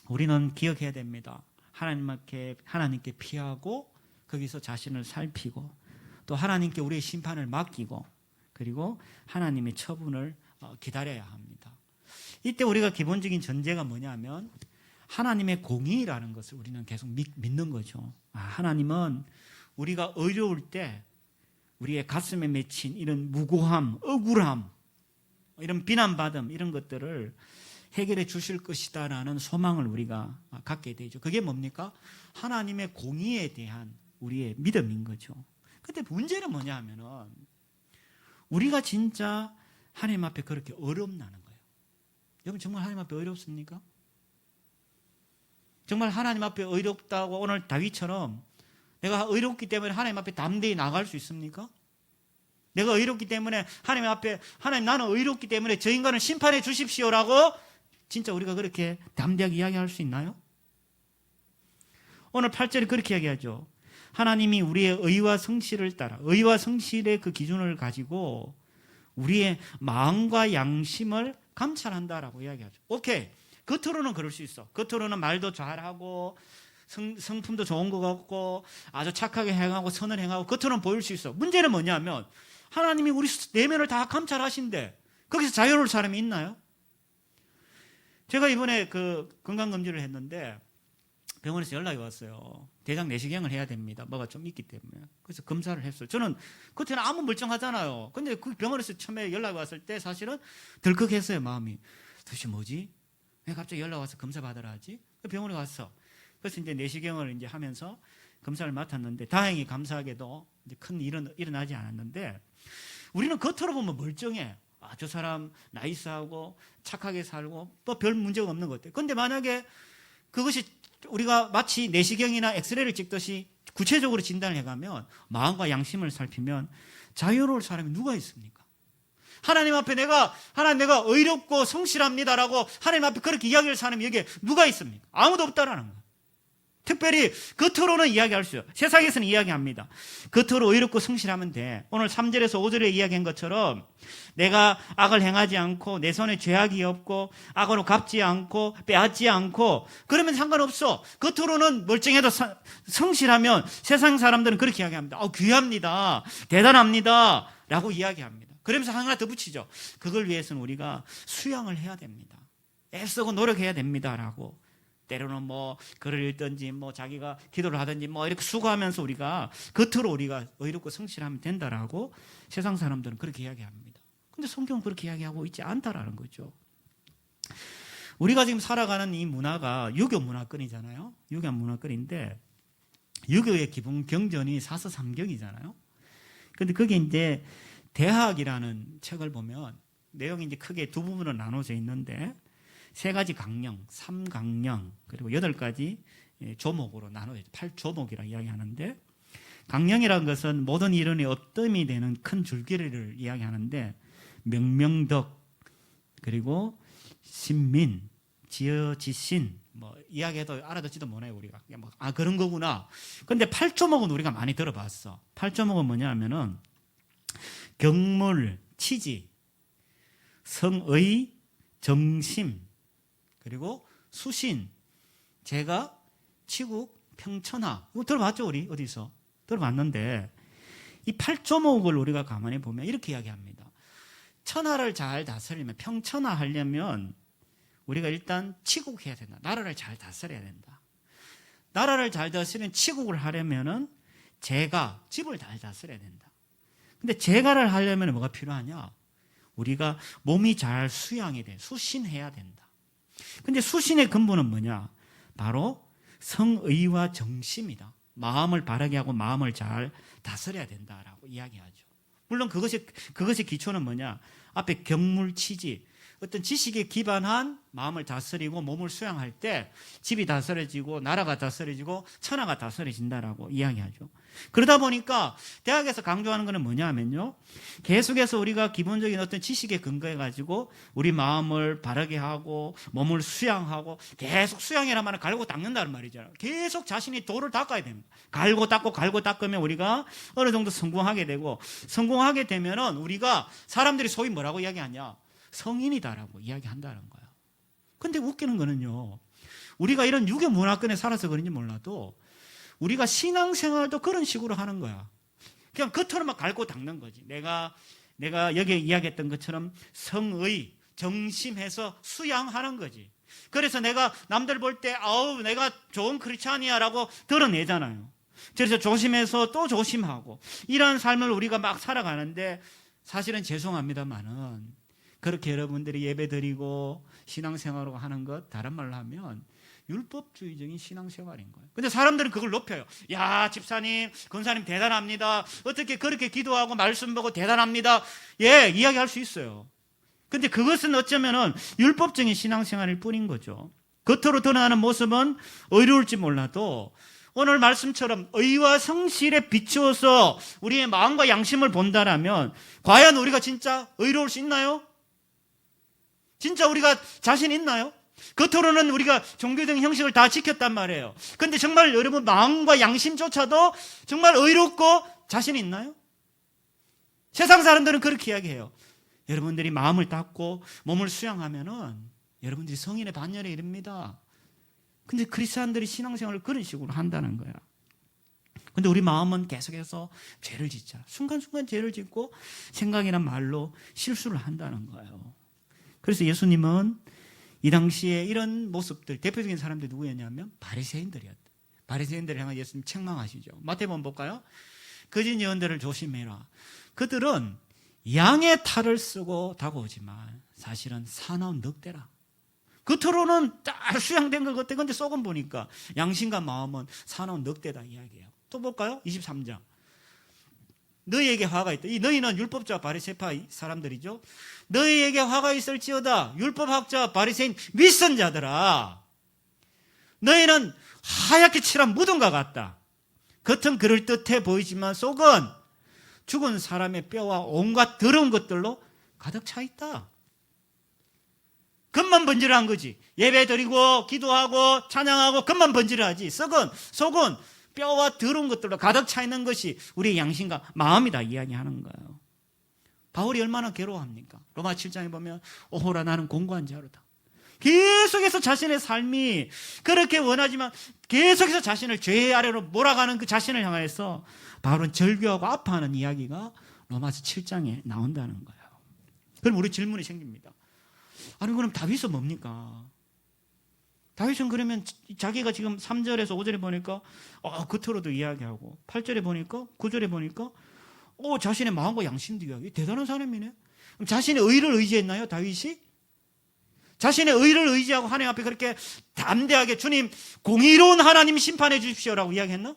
우리는 기억해야 됩니다. 하나님께 피하고 거기서 자신을 살피고 또 하나님께 우리의 심판을 맡기고 그리고 하나님의 처분을 기다려야 합니다. 이때 우리가 기본적인 전제가 뭐냐면 하나님의 공의라는 것을 우리는 계속 믿는 거죠. 하나님은 우리가 어려울 때 우리의 가슴에 맺힌 이런 무고함, 억울함, 이런 비난받음 이런 것들을 해결해 주실 것이다라는 소망을 우리가 갖게 되죠. 그게 뭡니까? 하나님의 공의에 대한 우리의 믿음인 거죠. 근데 문제는 뭐냐 하면은 우리가 진짜 하나님 앞에 그렇게 어렵나는 거예요. 여러분 정말 하나님 앞에 어렵습니까? 정말 하나님 앞에 어렵다고 오늘 다윗처럼 내가 의롭기 때문에 하나님 앞에 담대히 나갈 수 있습니까? 내가 의롭기 때문에 하나님 앞에 하나님 나는 의롭기 때문에 저 인간을 심판해 주십시오라고 진짜 우리가 그렇게 담대하게 이야기할 수 있나요? 오늘 8절에 그렇게 이야기하죠. 하나님이 우리의 의와 성실을 따라 의와 성실의 그 기준을 가지고 우리의 마음과 양심을 감찰한다라고 이야기하죠. 오케이. 겉으로는 그럴 수 있어. 겉으로는 말도 잘하고 성품도 좋은 것 같고 아주 착하게 행하고 선을 행하고 겉으로는 보일 수 있어. 문제는 뭐냐면 하나님이 우리 내면을 다 감찰하신데 거기서 자유로울 사람이 있나요? 제가 이번에 그 건강검진을 했는데 병원에서 연락이 왔어요. 대장 내시경을 해야 됩니다. 뭐가 좀 있기 때문에. 그래서 검사를 했어요. 저는 그때는 아무 멀쩡하잖아요. 근데 그 병원에서 처음에 연락이 왔을 때 사실은 덜컥했어요. 마음이. 도대체 뭐지? 왜 갑자기 연락 와서 검사 받으라 하지? 병원에 왔어. 그래서 이제 내시경을 이제 하면서 검사를 맡았는데 다행히 감사하게도 이제 큰 일은 일어나지 않았는데 우리는 겉으로 보면 멀쩡해. 저 사람 나이스하고 착하게 살고 또 별 문제가 없는 것 같아요. 그런데 만약에 그것이 우리가 마치 내시경이나 엑스레이를 찍듯이 구체적으로 진단을 해가면 마음과 양심을 살피면 자유로울 사람이 누가 있습니까? 하나님 앞에 내가 의롭고 성실합니다라고 하나님 앞에 그렇게 이야기할 사람이 여기에 누가 있습니까? 아무도 없다라는 거예요. 특별히 겉으로는 이야기할 수 있어요. 세상에서는 이야기합니다. 겉으로 의롭고 성실하면 돼. 오늘 3절에서 5절에 이야기한 것처럼 내가 악을 행하지 않고 내 손에 죄악이 없고 악으로 갚지 않고 빼앗지 않고 그러면 상관없어. 겉으로는 멀쩡해도 성실하면 세상 사람들은 그렇게 이야기합니다. 귀합니다. 대단합니다. 라고 이야기합니다. 그러면서 하나 더 붙이죠. 그걸 위해서는 우리가 수양을 해야 됩니다. 애쓰고 노력해야 됩니다라고. 때로는 뭐 글을 읽든지 뭐 자기가 기도를 하든지 뭐 이렇게 수고하면서 우리가 겉으로 우리가 의롭고 성실하면 된다라고 세상 사람들은 그렇게 이야기합니다. 근데 성경은 그렇게 이야기하고 있지 않다라는 거죠. 우리가 지금 살아가는 이 문화가 유교 문화권이잖아요. 유교 문화권인데 유교의 기본 경전이 사서삼경이잖아요. 근데 그게 이제 대학이라는 책을 보면 내용이 이제 크게 두 부분으로 나눠져 있는데 3가지 강령, 3강령, 그리고 8가지 조목으로 나눠져 8조목이라고 이야기하는데 강령이라는 것은 모든 이론의 업됨이 되는 큰 줄기를 이야기하는데 명명덕, 그리고 신민, 지어지신 뭐 이야기해도 알아듣지도 못해요 우리가. 그런 거구나. 근데 8조목은 우리가 많이 들어봤어. 8조목은 뭐냐 하면은 경물, 치지, 성의, 정심, 그리고 수신, 제가, 치국, 평천하. 이거 들어봤죠, 우리? 어디서? 들어봤는데, 이 8조목을 우리가 가만히 보면 이렇게 이야기합니다. 천하를 잘 다스리면, 평천하 하려면 우리가 일단 치국해야 된다. 나라를 잘 다스려야 된다. 나라를 잘 다스리는 치국을 하려면은 제가, 집을 잘 다스려야 된다. 근데 제가를 하려면 뭐가 필요하냐? 우리가 몸이 잘 수양이 돼. 수신해야 된다. 근데 수신의 근본은 뭐냐? 바로 성의와 정심이다. 마음을 바르게 하고 마음을 잘 다스려야 된다라고 이야기하죠. 물론 그것의 기초는 뭐냐? 앞에 경물치지, 어떤 지식에 기반한 마음을 다스리고 몸을 수양할 때 집이 다스려지고 나라가 다스려지고 천하가 다스려진다라고 이야기하죠. 그러다 보니까 대학에서 강조하는 것은 뭐냐면요, 계속해서 우리가 기본적인 어떤 지식에 근거해 가지고 우리 마음을 바르게 하고 몸을 수양하고, 계속 수양이란 말은 갈고 닦는다는 말이잖아요. 계속 자신이 돌을 닦아야 됩니다. 갈고 닦으면 우리가 어느 정도 성공하게 되고, 성공하게 되면은 우리가 사람들이 소위 뭐라고 이야기하냐, 성인이다라고 이야기한다는 거예요. 근데 웃기는 거는요, 우리가 이런 유교 문화권에 살아서 그런지 몰라도 우리가 신앙생활도 그런 식으로 하는 거야. 그냥 겉으로만 갈고 닦는 거지. 내가 여기에 이야기했던 것처럼 성의, 정심해서 수양하는 거지. 그래서 내가 남들 볼 때 아우 내가 좋은 크리스찬이야라고 드러내잖아요. 그래서 조심해서 또 조심하고 이런 삶을 우리가 막 살아가는데, 사실은 죄송합니다만은 그렇게 여러분들이 예배드리고 신앙생활을 하는 것, 다른 말로 하면 율법주의적인 신앙생활인 거예요. 근데 사람들은 그걸 높여요. 야, 집사님, 권사님 대단합니다. 어떻게 그렇게 기도하고 말씀 보고 대단합니다. 예, 이야기할 수 있어요. 근데 그것은 어쩌면은 율법적인 신앙생활일 뿐인 거죠. 겉으로 드러나는 모습은 의로울지 몰라도 오늘 말씀처럼 의와 성실에 비추어서 우리의 마음과 양심을 본다라면 과연 우리가 진짜 의로울 수 있나요? 진짜 우리가 자신 있나요? 겉으로는 우리가 종교적인 형식을 다 지켰단 말이에요. 근데 정말 여러분 마음과 양심조차도 정말 의롭고 자신 있나요? 세상 사람들은 그렇게 이야기해요. 여러분들이 마음을 닦고 몸을 수양하면은 여러분들이 성인의 반열에 이릅니다. 근데 크리스찬들이 신앙생활을 그런 식으로 한다는 거야. 근데 우리 마음은 계속해서 죄를 짓자. 순간순간 죄를 짓고 생각이란 말로 실수를 한다는 거예요. 그래서 예수님은 이 당시에 이런 모습들, 대표적인 사람들이 누구였냐면 바리새인들이었다. 바리새인들을 향해 예수님 책망하시죠. 마태복음 볼까요? 거짓 예언들을 조심해라. 그들은 양의 탈을 쓰고 다가오지만 사실은 사나운 늑대라. 겉으로는 딱 수양된 것 같아. 근데 속은 보니까 양심과 마음은 사나운 늑대다 이야기예요. 또 볼까요? 23장. 너희에게 화가 있다. 이 너희는 율법자 바리새파 사람들이죠. 너희에게 화가 있을지어다. 율법학자 바리새인 윗선자들아. 너희는 하얗게 칠한 무덤과 같다. 겉은 그럴듯해 보이지만 속은 죽은 사람의 뼈와 온갖 더러운 것들로 가득 차 있다. 겉만 번지르한 거지. 예배 드리고 기도하고 찬양하고 겉만 번지르하지. 속은 뼈와 더러운 것들로 가득 차 있는 것이 우리의 양심과 마음이다 이야기하는 거예요. 바울이 얼마나 괴로워합니까? 로마 7장에 보면 오호라 나는 공고한 자로다. 계속해서 자신의 삶이 그렇게 원하지만 계속해서 자신을 죄 아래로 몰아가는 그 자신을 향해서 바울은 절규하고 아파하는 이야기가 로마서 7장에 나온다는 거예요. 그럼 우리 질문이 생깁니다. 아니 그럼 다윗은 뭡니까? 다윗은 그러면 자기가 지금 3절에서 5절에 보니까 겉으로도 이야기하고 8절에 보니까 9절에 보니까 자신의 마음과 양심도 이야기. 대단한 사람이네. 그럼 자신의 의를 의지했나요? 다윗이? 자신의 의를 의지하고 하나님 앞에 그렇게 담대하게 주님 공의로운 하나님 심판해 주십시오라고 이야기했나?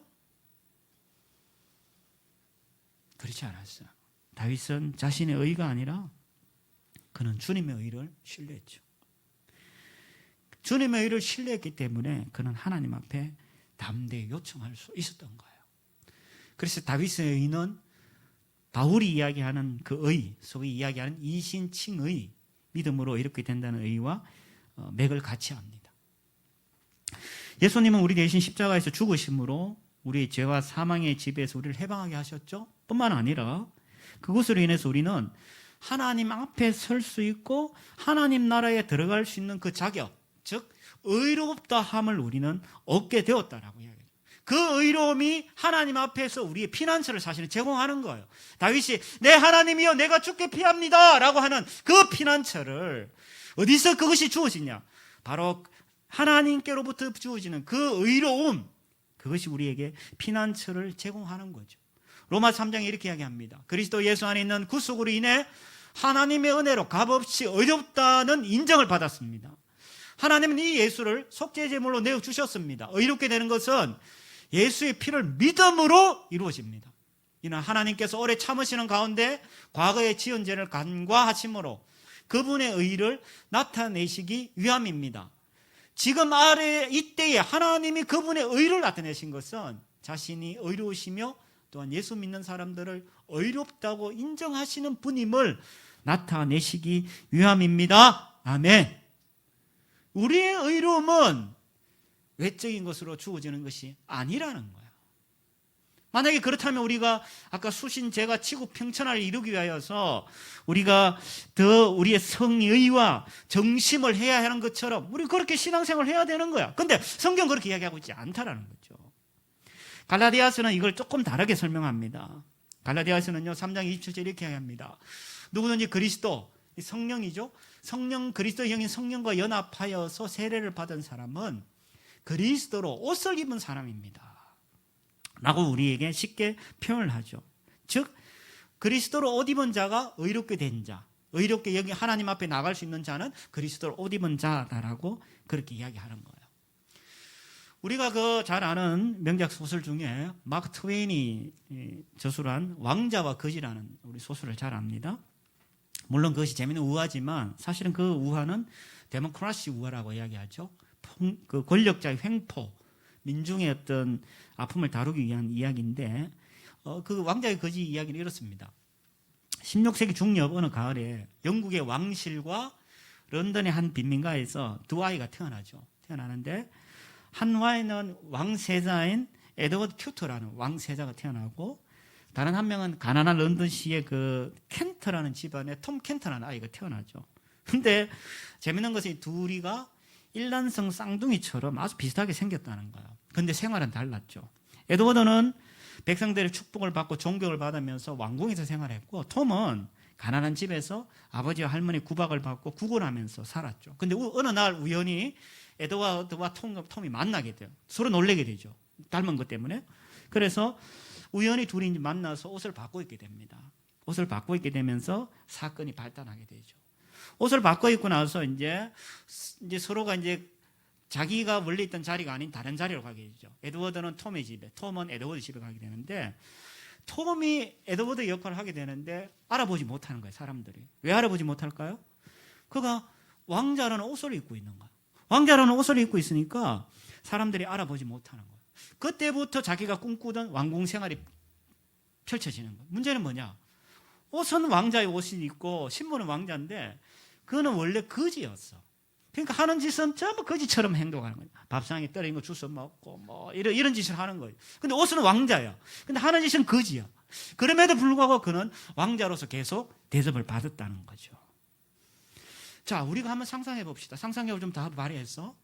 그렇지 않았어요. 다윗은 자신의 의가 아니라 그는 주님의 의를 신뢰했죠. 주님의 의를 신뢰했기 때문에 그는 하나님 앞에 담대히 요청할 수 있었던 거예요. 그래서 다윗의 의는 바울이 이야기하는 그 의, 소위 이야기하는 이신칭의 믿음으로 이렇게 된다는 의와 맥을 같이 합니다. 예수님은 우리 대신 십자가에서 죽으심으로 우리의 죄와 사망의 지배에서 우리를 해방하게 하셨죠. 뿐만 아니라 그것으로 인해서 우리는 하나님 앞에 설 수 있고 하나님 나라에 들어갈 수 있는 그 자격, 즉 의롭다 함을 우리는 얻게 되었다라고 이야기해요. 그 의로움이 하나님 앞에서 우리의 피난처를 사실은 제공하는 거예요. 다윗이 내 하나님이여 내가 주께 피합니다 라고 하는 그 피난처를 어디서 그것이 주어지냐? 바로 하나님께로부터 주어지는 그 의로움, 그것이 우리에게 피난처를 제공하는 거죠. 로마 3장에 이렇게 이야기합니다. 그리스도 예수 안에 있는 구속으로 인해 하나님의 은혜로 값없이 의롭다는 인정을 받았습니다. 하나님은 이 예수를 속죄제물로 내어주셨습니다. 의롭게 되는 것은 예수의 피를 믿음으로 이루어집니다. 이는 하나님께서 오래 참으시는 가운데 과거의 지은 죄를 간과하심으로 그분의 의를 나타내시기 위함입니다. 지금 아래 이때에 하나님이 그분의 의를 나타내신 것은 자신이 의로우시며 또한 예수 믿는 사람들을 의롭다고 인정하시는 분임을 나타내시기 위함입니다. 아멘. 우리의 의로움은 외적인 것으로 주어지는 것이 아니라는 거야. 만약에 그렇다면 우리가 아까 수신제가 치고 평천하를 이루기 위하여서 우리가 더 우리의 성의와 정심을 해야 하는 것처럼 우리 그렇게 신앙생활을 해야 되는 거야. 근데 성경 그렇게 이야기하고 있지 않다라는 거죠. 갈라디아서는 이걸 조금 다르게 설명합니다. 갈라디아서는요 3장 27절 이렇게 이야기합니다. 누구든지 그리스도, 성령이죠. 성령, 그리스도의 형인 성령과 연합하여서 세례를 받은 사람은 그리스도로 옷을 입은 사람입니다 라고 우리에게 쉽게 표현을 하죠. 즉 그리스도로 옷 입은 자가 의롭게 된 자, 의롭게 여기 하나님 앞에 나갈 수 있는 자는 그리스도로 옷 입은 자다라고 그렇게 이야기하는 거예요. 우리가 그 잘 아는 명작 소설 중에 마크 트웨인이 저술한 왕자와 거지라는 우리 소설을 잘 압니다. 물론 그것이 재미있는 우화지만 사실은 그 우화는 데모크라시 우화라고 이야기하죠. 그 권력자의 횡포, 민중의 어떤 아픔을 다루기 위한 이야기인데 그 왕자의 거지 이야기는 이렇습니다. 16세기 중엽 어느 가을에 영국의 왕실과 런던의 한 빈민가에서 두 아이가 태어나죠. 태어나는데 한 아이는 왕세자인 에드워드 튜터라는 왕세자가 태어나고 다른 한 명은 가난한 런던시의 그 켄터라는 집안에 톰 켄터라는 아이가 태어나죠. 근데 재밌는 것이 둘이가 일란성 쌍둥이처럼 아주 비슷하게 생겼다는 거예요. 근데 생활은 달랐죠. 에드워드는 백성들의 축복을 받고 존경을 받으면서 왕궁에서 생활했고 톰은 가난한 집에서 아버지와 할머니 구박을 받고 구걸하면서 살았죠. 근데 어느 날 우연히 에드워드와 톰이 만나게 돼요. 서로 놀래게 되죠. 닮은 것 때문에. 그래서 우연히 둘이 만나서 옷을 바꿔 입게 됩니다. 옷을 바꿔 입게 되면서 사건이 발단하게 되죠. 옷을 바꿔 입고 나서 이제 서로가 이제 자기가 원래 있던 자리가 아닌 다른 자리로 가게 되죠. 에드워드는 톰의 집에, 톰은 에드워드 집에 가게 되는데 톰이 에드워드 역할을 하게 되는데 알아보지 못하는 거예요, 사람들이. 왜 알아보지 못할까요? 그가 왕자라는 옷을 입고 있는 거예요. 왕자라는 옷을 입고 있으니까 사람들이 알아보지 못하는 거예요. 그때부터 자기가 꿈꾸던 왕궁 생활이 펼쳐지는 거예요. 문제는 뭐냐? 옷은 왕자의 옷이 있고 신분은 왕자인데 그는 원래 거지였어. 그러니까 하는 짓은 전부 거지처럼 행동하는 거예요. 밥상에 떨어진 거 주워 먹고 뭐 이런 짓을 하는 거예요. 근데 옷은 왕자야. 근데 하는 짓은 거지야. 그럼에도 불구하고 그는 왕자로서 계속 대접을 받았다는 거죠. 자, 우리가 한번 상상해 봅시다. 상상력을 좀 더 발휘해서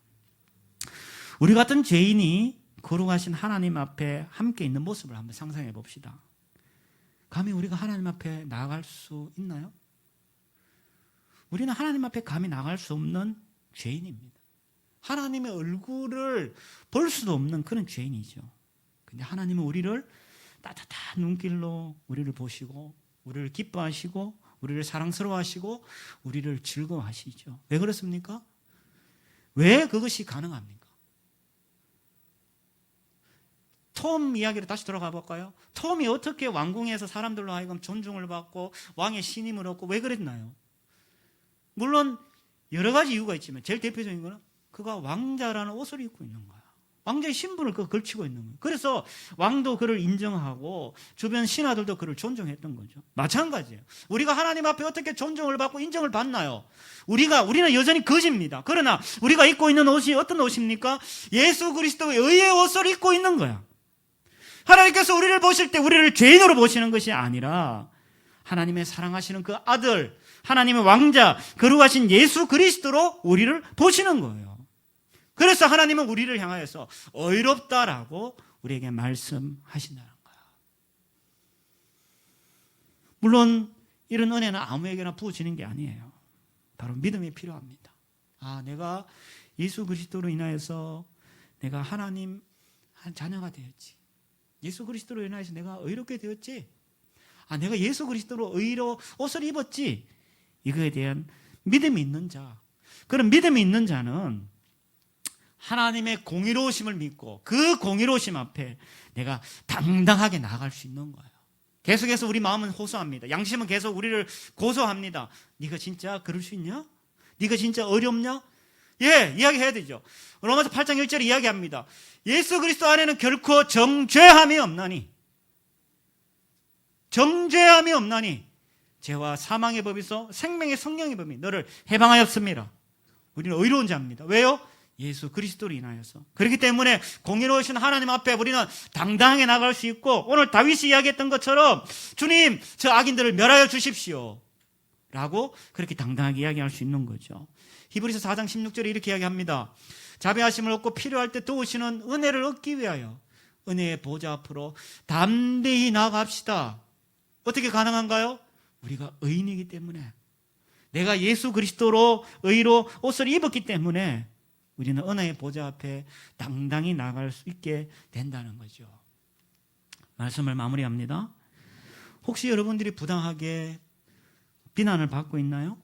우리 같은 죄인이 거룩하신 하나님 앞에 함께 있는 모습을 한번 상상해 봅시다. 감히 우리가 하나님 앞에 나아갈 수 있나요? 우리는 하나님 앞에 감히 나갈 수 없는 죄인입니다. 하나님의 얼굴을 볼 수도 없는 그런 죄인이죠. 근데 하나님은 우리를 따뜻한 눈길로 우리를 보시고 우리를 기뻐하시고 우리를 사랑스러워하시고 우리를 즐거워하시죠. 왜 그렇습니까? 왜 그것이 가능합니까? 톰 이야기로 다시 돌아가 볼까요? 톰이 어떻게 왕궁에서 사람들로 하여금 존중을 받고 왕의 신임을 얻고 왜 그랬나요? 물론 여러 가지 이유가 있지만 제일 대표적인 거는 그가 왕자라는 옷을 입고 있는 거야. 왕자의 신분을 그가 걸치고 있는 거예요. 그래서 왕도 그를 인정하고 주변 신하들도 그를 존중했던 거죠. 마찬가지예요. 우리가 하나님 앞에 어떻게 존중을 받고 인정을 받나요? 우리는 여전히 거지입니다. 그러나 우리가 입고 있는 옷이 어떤 옷입니까? 예수 그리스도의 의의 옷을 입고 있는 거야. 하나님께서 우리를 보실 때 우리를 죄인으로 보시는 것이 아니라 하나님의 사랑하시는 그 아들, 하나님의 왕자, 거룩하신 예수 그리스도로 우리를 보시는 거예요. 그래서 하나님은 우리를 향하여서 의롭다라고 우리에게 말씀하신다는 거야. 물론 이런 은혜는 아무에게나 부어지는 게 아니에요. 바로 믿음이 필요합니다. 아, 내가 예수 그리스도로 인하여서 내가 하나님 한 자녀가 되었지. 예수 그리스도로 인하여서 내가 의롭게 되었지. 아, 내가 예수 그리스도로 옷을 입었지. 이거에 대한 믿음이 있는 자. 그런 믿음이 있는 자는 하나님의 공의로우심을 믿고 그 공의로우심 앞에 내가 당당하게 나아갈 수 있는 거예요. 계속해서 우리 마음은 호소합니다. 양심은 계속 우리를 고소합니다. 네가 진짜 그럴 수 있냐? 네가 진짜 어렵냐? 예, 이야기해야 되죠. 로마서 8장 1절에 이야기합니다. 예수 그리스도 안에는 결코 정죄함이 없나니, 정죄함이 없나니 죄와 사망의 법에서 생명의 성령의 법이 너를 해방하였습니다. 우리는 의로운 자입니다. 왜요? 예수 그리스도로 인하여서. 그렇기 때문에 공의로우신 하나님 앞에 우리는 당당하게 나갈 수 있고, 오늘 다윗이 이야기했던 것처럼 주님, 저 악인들을 멸하여 주십시오 라고 그렇게 당당하게 이야기할 수 있는 거죠. 히브리서 4장 16절에 이렇게 이야기합니다. 자비하심을 얻고 필요할 때 도우시는 은혜를 얻기 위하여 은혜의 보좌 앞으로 담대히 나아갑시다. 어떻게 가능한가요? 우리가 의인이기 때문에, 내가 예수 그리스도로 의로 옷을 입었기 때문에 우리는 은혜의 보좌 앞에 당당히 나갈 수 있게 된다는 거죠. 말씀을 마무리합니다. 혹시 여러분들이 부당하게 비난을 받고 있나요?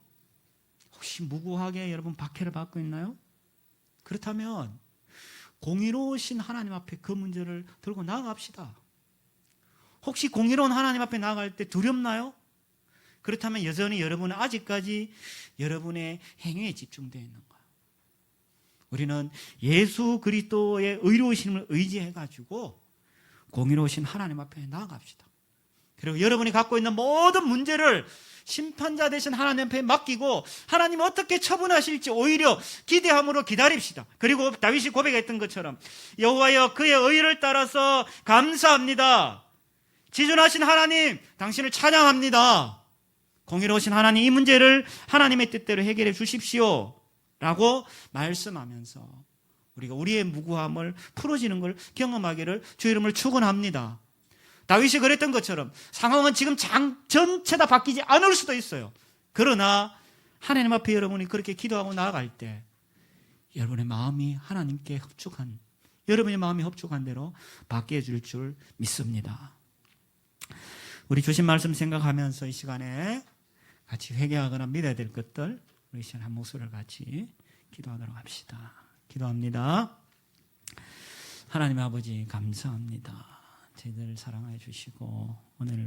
혹시 무고하게 여러분 박해를 받고 있나요? 그렇다면 공의로우신 하나님 앞에 그 문제를 들고 나아갑시다. 혹시 공의로운 하나님 앞에 나아갈 때 두렵나요? 그렇다면 여전히 여러분은 아직까지 여러분의 행위에 집중되어 있는 거예요. 우리는 예수 그리스도의 의로우심을 의지해가지고 공의로우신 하나님 앞에 나아갑시다. 그리고 여러분이 갖고 있는 모든 문제를 심판자 되신 하나님 앞에 맡기고 하나님 어떻게 처분하실지 오히려 기대함으로 기다립시다. 그리고 다윗이 고백했던 것처럼 여호와여 그의 의를 따라서 감사합니다. 지존하신 하나님 당신을 찬양합니다. 공의로우신 하나님 이 문제를 하나님의 뜻대로 해결해 주십시오 라고 말씀하면서 우리가 우리의 무고함을 풀어지는 걸 경험하기를 주 이름을 축원합니다. 다윗이 그랬던 것처럼 상황은 지금 전체 다 바뀌지 않을 수도 있어요. 그러나 하나님 앞에 여러분이 그렇게 기도하고 나아갈 때 여러분의 마음이 하나님께 합족한, 여러분의 마음이 합족한 대로 바뀌어 줄 줄 믿습니다. 우리 주신 말씀 생각하면서 이 시간에 같이 회개하거나 믿어야 될 것들, 우리 시간 한 목소리를 같이 기도하도록 합시다. 기도합니다. 하나님 아버지 감사합니다. 저희들 사랑해 주시고 오늘